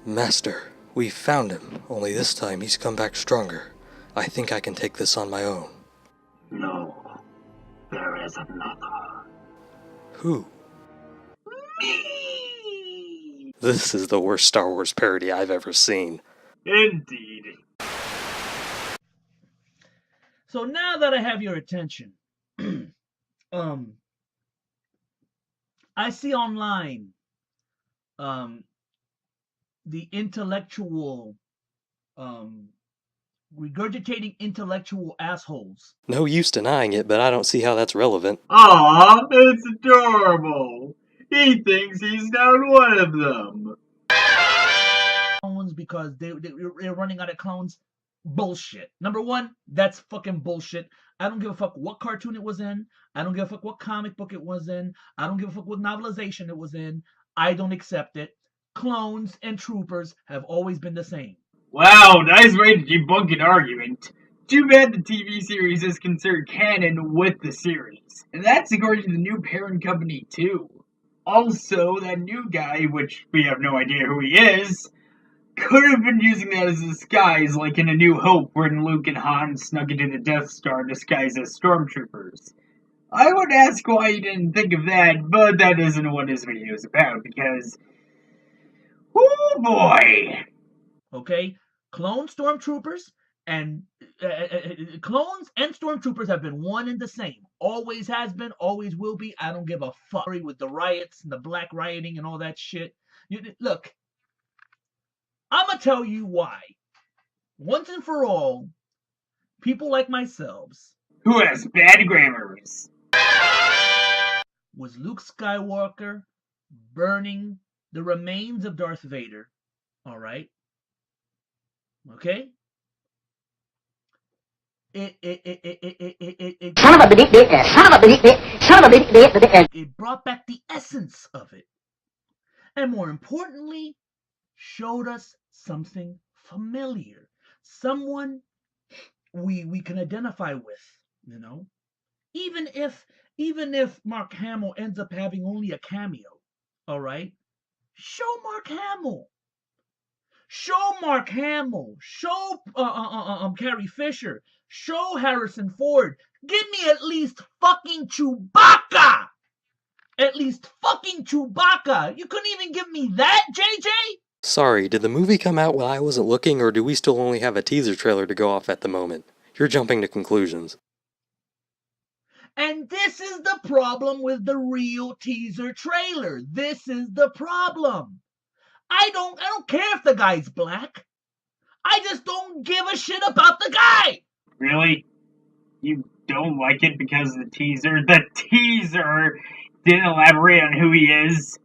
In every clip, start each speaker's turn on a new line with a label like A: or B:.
A: Master, we found him, only this time he's come back stronger. I think I can take this on my own.
B: No, there is another.
A: Who?
B: Me!
A: This is the worst Star Wars parody I've ever seen.
B: Indeed.
C: So now that I have your attention, I see online the intellectual regurgitating intellectual assholes.
A: No use denying it, but I don't see how that's relevant.
B: Aw, it's adorable. He thinks he's not one of them.
C: Clones because they're running out of clones. Bullshit. Number one, that's fucking bullshit. I don't give a fuck what cartoon it was in. I don't give a fuck what comic book it was in. I don't give a fuck what novelization it was in. I don't accept it. Clones and troopers have always been the same.
B: Wow, nice way to debunk an argument. Too bad the TV series is considered canon with the series. And that's according to the new parent company too. Also, that new guy, which we have no idea who he is, could have been using that as a disguise, like in A New Hope, when Luke and Han snuck into the Death Star disguised as stormtroopers. I would ask why he didn't think of that, but that isn't what this video is about, because... oh boy!
C: Okay? Clone stormtroopers and clones and stormtroopers have been one and the same. Always has been, always will be. I don't give a fuck with the riots and the black rioting and all that shit. Look, I'm going to tell you why. Once and for all, people like myself,
B: who has bad grammars,
C: was Luke Skywalker burning the remains of Darth Vader. All right? Okay? It brought back the essence of it. And more importantly, showed us something familiar. Someone we can identify with, you know? Even if Mark Hamill ends up having only a cameo, all right? Show Mark Hamill. Show Mark Hamill. Show Carrie Fisher. Show Harrison Ford. Give me at least fucking Chewbacca. At least fucking Chewbacca. You couldn't even give me that, JJ?
A: Sorry, did the movie come out while I wasn't looking, or do we still only have a teaser trailer to go off at the moment? You're jumping to conclusions.
C: And this is the problem with the real teaser trailer. This is the problem. I don't care if the guy's black. I just don't give a shit about the guy.
B: Really? You don't like it because of the teaser? The teaser didn't elaborate on who he is?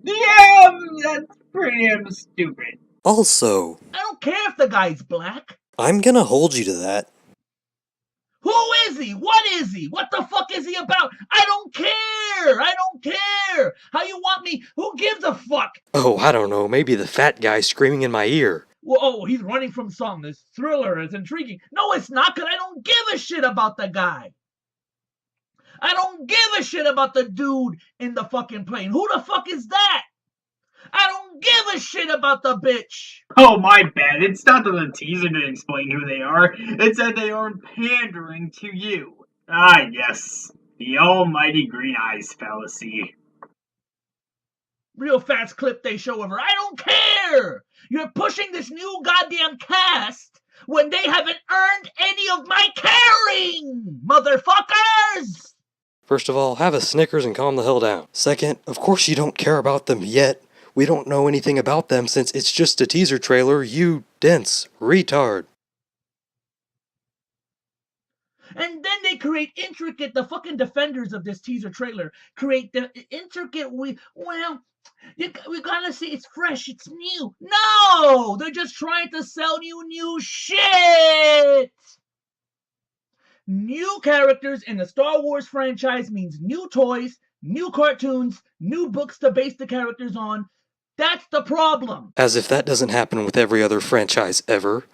B: Yeah, that's pretty damn stupid.
A: Also,
C: I don't care if the guy's black.
A: I'm gonna hold you to that.
C: Who is he? What is he? What the fuck is he about? I don't care. I don't care. How you want me? Who gives a fuck?
A: Oh, I don't know, maybe the fat guy screaming in my ear.
C: Whoa, he's running from something. This thriller is intriguing. No, it's not, because I don't give a shit about the guy. I don't give a shit about the dude in the fucking plane. Who the fuck is that? I don't give a shit about the bitch.
B: Oh, my bad. It's not that the teaser didn't explain who they are. It's that they aren't pandering to you. Ah, yes. The almighty green eyes fallacy.
C: Real fast clip they show of her. I don't care. You're pushing this new goddamn cast when they haven't earned any of my caring, motherfuckers.
A: First of all, have a Snickers and calm the hell down. Second, of course you don't care about them yet. We don't know anything about them since it's just a teaser trailer, you dense retard.
C: And then they create intricate, the fucking defenders of this teaser trailer create the intricate, we gotta see it's fresh, it's new. No! They're just trying to sell you new shit! New characters in the Star Wars franchise means new toys, new cartoons, new books to base the characters on. That's the problem.
A: As if that doesn't happen with every other franchise ever.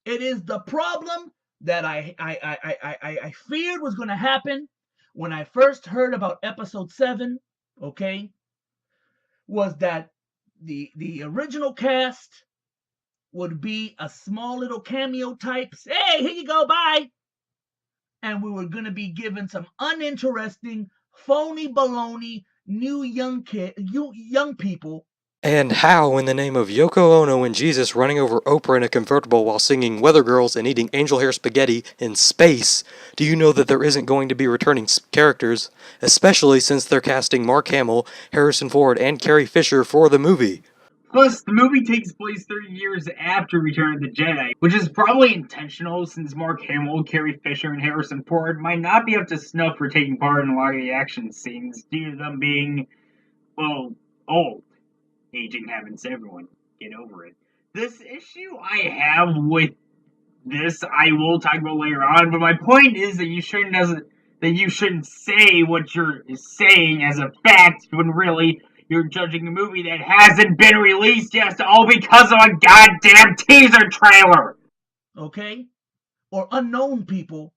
C: It is the problem that I feared was going to happen when I first heard about episode 7, okay? was that the original cast would be a small little cameo types. Hey, here you go, bye. And we were going to be given some uninteresting, phony baloney, new young people.
A: And how, in the name of Yoko Ono and Jesus running over Oprah in a convertible while singing Weather Girls and eating angel hair spaghetti in space, do you know that there isn't going to be returning characters, especially since they're casting Mark Hamill, Harrison Ford, and Carrie Fisher for the movie?
B: Plus, the movie takes place 30 years after Return of the Jedi, which is probably intentional since Mark Hamill, Carrie Fisher, and Harrison Ford might not be up to snuff for taking part in a lot of the action scenes due to them being, well, old. Aging happens to everyone. Get over it. This issue I have with this, I will talk about later on, but my point is that you shouldn't say what you're saying as a fact when really you're judging a movie that hasn't been released yet, all because of a goddamn teaser trailer.
C: Okay? Or unknown people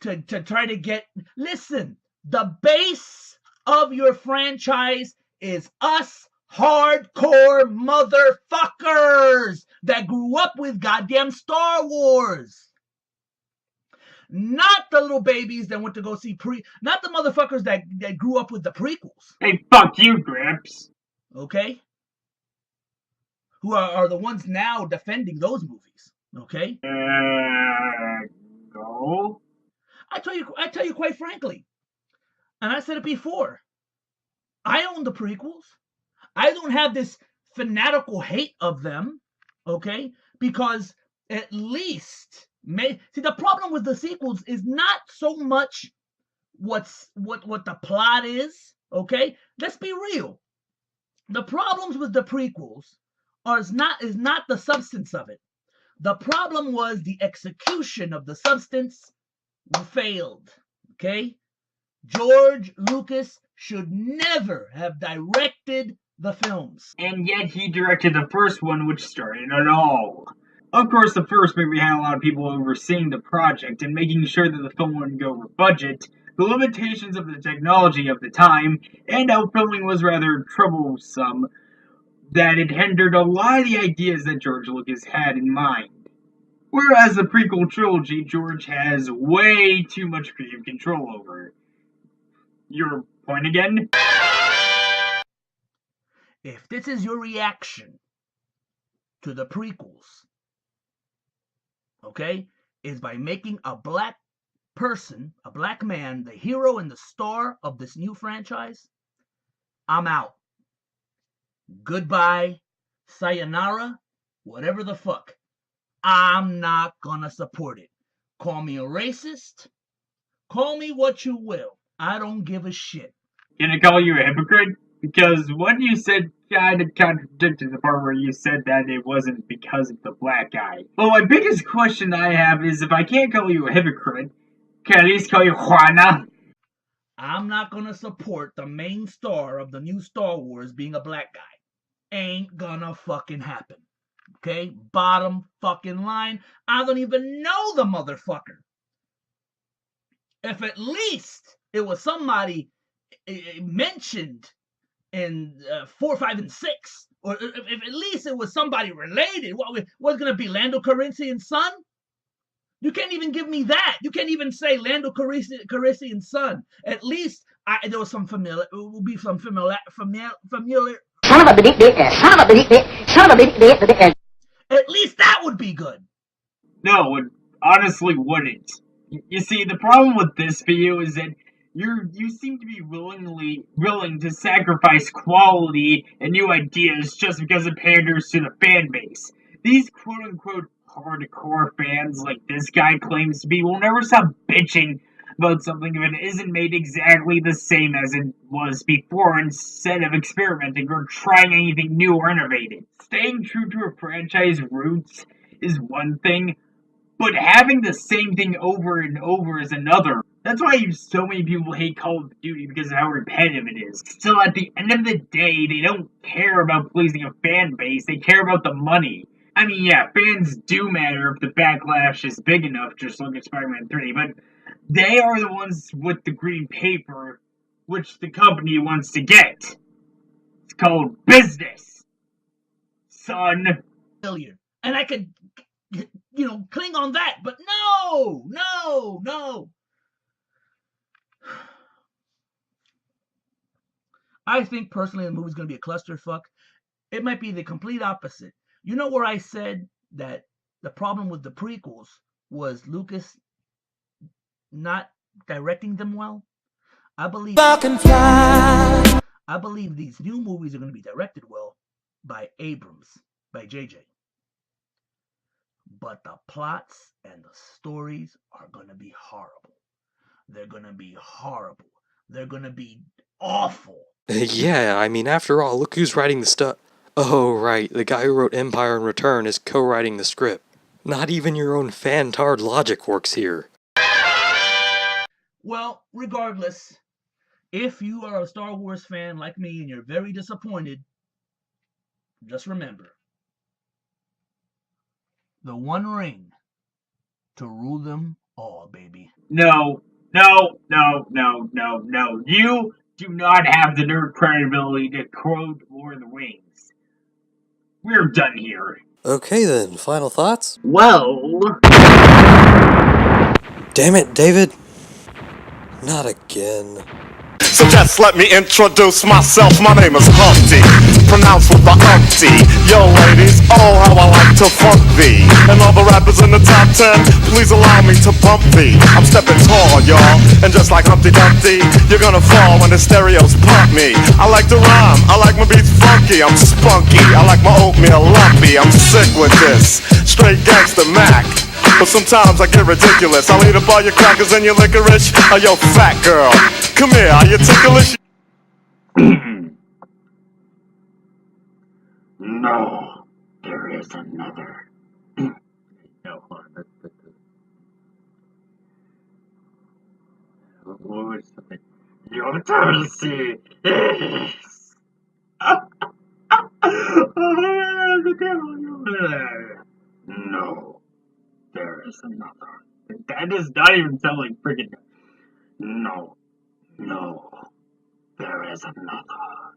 C: to try to get. Listen, the base of your franchise is us hardcore motherfuckers that grew up with goddamn Star Wars. Not the little babies that went to go see not the motherfuckers that grew up with the prequels.
B: Hey, fuck you, Grips.
C: Okay? Who are the ones now defending those movies. Okay?
B: No.
C: I tell you quite frankly, and I said it before, I own the prequels. I don't have this fanatical hate of them, okay? Because at least see, the problem with the sequels is not so much what the plot is, okay? Let's be real. The problems with the prequels is not the substance of it. The problem was the execution of the substance failed, okay? George Lucas should never have directed the films.
B: And yet he directed the first one, which started it all. Of course, the first movie had a lot of people overseeing the project and making sure that the film wouldn't go over budget, the limitations of the technology of the time, and how filming was rather troublesome, that it hindered a lot of the ideas that George Lucas had in mind. Whereas the prequel trilogy, George has way too much creative control over. Your point again?
C: If this is your reaction to the prequels, okay, is by making a black person, a black man, the hero and the star of this new franchise, I'm out. Goodbye, sayonara, whatever the fuck. I'm not gonna support it. Call me a racist, call me what you will. I don't give a shit.
B: Can I call you a hypocrite? Because what you said kind of contradicted the part where you said that it wasn't because of the black guy. Well, my biggest question I have is if I can't call you a hypocrite, can I at least call you Juana?
C: I'm not gonna support the main star of the new Star Wars being a black guy. Ain't gonna fucking happen. Okay? Bottom fucking line. I don't even know the motherfucker. If at least it was somebody mentioned in 4, 5, and 6, or if at least it was somebody related, what was going to be Lando Calrissian's son? You can't even give me that. You can't even say Lando Calrissian's son. At least there was some familiar. It will be some familiar.
D: Son of a bitch, son of a bitch, son of a bitch.
C: At least that would be good.
B: No, it honestly wouldn't. You see, the problem with this video is that you seem to be willing to sacrifice quality and new ideas just because it panders to the fan base. These quote-unquote hardcore fans like this guy claims to be will never stop bitching about something if it isn't made exactly the same as it was before instead of experimenting or trying anything new or innovative. Staying true to a franchise roots is one thing, but having the same thing over and over is another. That's why so many people hate Call of Duty, because of how repetitive it is. Still, at the end of the day, they don't care about pleasing a fan base, they care about the money. I mean, yeah, fans do matter if the backlash is big enough, just look at Spider-Man 3, but they are the ones with the green paper, which the company wants to get. It's called business, son.
C: Failure. And I could, cling on that, but no. I think personally the movie's going to be a clusterfuck. It might be the complete opposite. You know where I said that the problem with the prequels was Lucas not directing them well? I believe these new movies are going to be directed well by Abrams, by JJ. But the plots and the stories are going to be horrible. They're going to be horrible. They're going to be awful.
A: Yeah, I mean, after all, look who's writing the stuff. Oh, right, the guy who wrote Empire and Return is co-writing the script. Not even your own fan-tard logic works here.
C: Well, regardless, if you are a Star Wars fan like me and you're very disappointed, just remember, the One Ring to rule them all, baby.
B: No. You do not have the nerd credibility to quote Lord of the Rings. We're done here.
A: Okay then, final thoughts?
B: Well,
A: Damn it, David. Not again.
E: So just let me introduce myself. My name is Humpty, pronounced with the umpty. Yo ladies, oh how I like to funk thee. And all the rappers in the top 10, please allow me to bump thee. I'm stepping tall, y'all, and just like Humpty Dumpty, you're gonna fall when the stereos pump me. I like to rhyme, I like my beats funky, I'm spunky. I like my oatmeal lumpy, I'm sick with this. Straight gangster Mac. But sometimes I get ridiculous. I'll eat up all your crackers and your licorice. Oh, yo, fat girl, come here, are you ticklish?
B: no, there is another. No, what was something? Your Jersey is. No, there is another. That does not even sound like freaking. No, there is another.